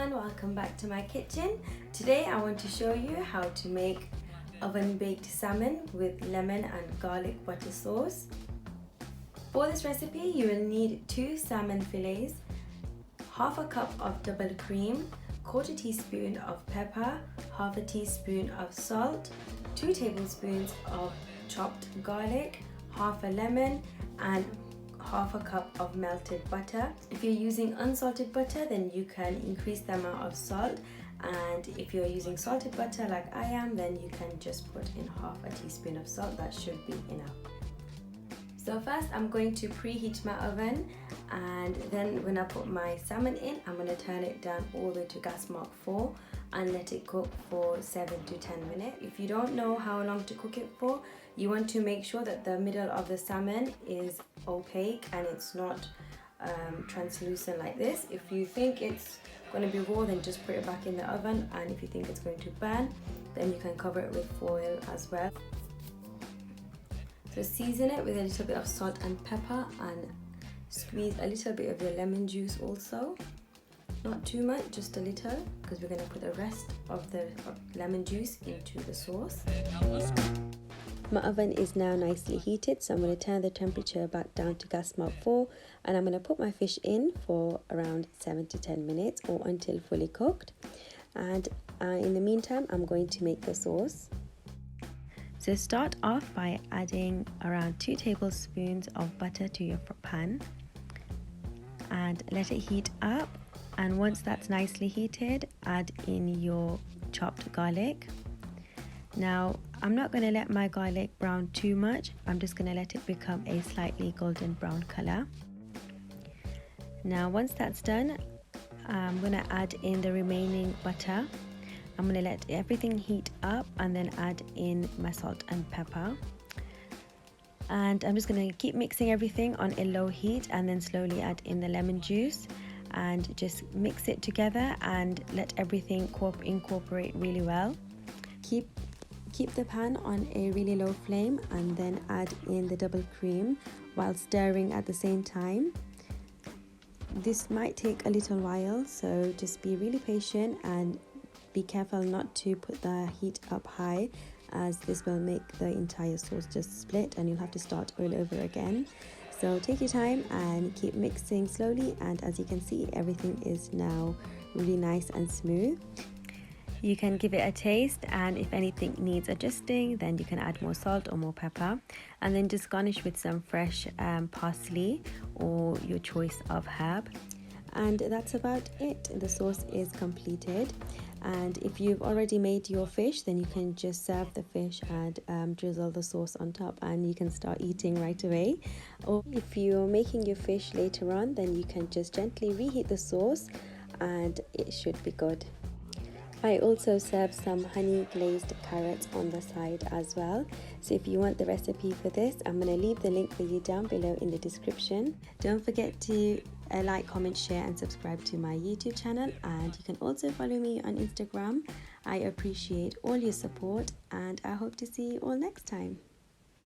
everyone, welcome back to my kitchen. Today I want to show you how to make oven baked salmon with lemon and garlic butter sauce. For this recipe you will need 2 salmon fillets, half a cup of double cream, 1/4 teaspoon of pepper, half a teaspoon of salt, 2 tablespoons of chopped garlic, half a lemon and half a cup of melted butter. If you're using unsalted butter, then you can increase the amount of salt, and if you're using salted butter like I am, then you can just put in half a teaspoon of salt. That should be enough. So first I'm going to preheat my oven, and then when I put my salmon in, I'm going to turn it down all the way to gas mark 4 and let it cook for 7 to 10 minutes. If you don't know how long to cook it for, you want to make sure that the middle of the salmon is opaque and it's not translucent like this. If you think it's going to be raw, then just put it back in the oven, and if you think it's going to burn, then you can cover it with foil as well. So season it with a little bit of salt and pepper, and squeeze a little bit of your lemon juice also. Not too much, just a little, because we're going to put the rest of the lemon juice into the sauce. My oven is now nicely heated, so I'm going to turn the temperature back down to gas mark 4, and I'm going to put my fish in for around 7 to 10 minutes or until fully cooked. And in the meantime, I'm going to make the sauce. So start off by adding around 2 tablespoons of butter to your pan and let it heat up. And once that's nicely heated, add in your chopped garlic. Now, I'm not going to let my garlic brown too much. I'm just going to let it become a slightly golden brown color. Now, once that's done, I'm going to add in the remaining butter. I'm going to let everything heat up and then add in my salt and pepper. And I'm just going to keep mixing everything on a low heat and then slowly add in the lemon juice and just mix it together and let everything incorporate really well. Keep the pan on a really low flame and then add in the double cream while stirring at the same time. This might take a little while, so just be really patient and be careful not to put the heat up high, as this will make the entire sauce just split and you'll have to start all over again. So take your time and keep mixing slowly, and as you can see, everything is now really nice and smooth. You can give it a taste, and if anything needs adjusting, then you can add more salt or more pepper, and then just garnish with some fresh parsley or your choice of herb. And that's about it. The sauce is completed, and if you've already made your fish, then you can just serve the fish and drizzle the sauce on top, and you can start eating right away. Or if you're making your fish later on, then you can just gently reheat the sauce and it should be good. I also serve some honey glazed carrots on the side as well. So if you want the recipe for this, I'm going to leave the link for you down below in the description. Don't forget to like, comment, share and subscribe to my YouTube channel, and you can also follow me on Instagram. I appreciate all your support, and I hope to see you all next time.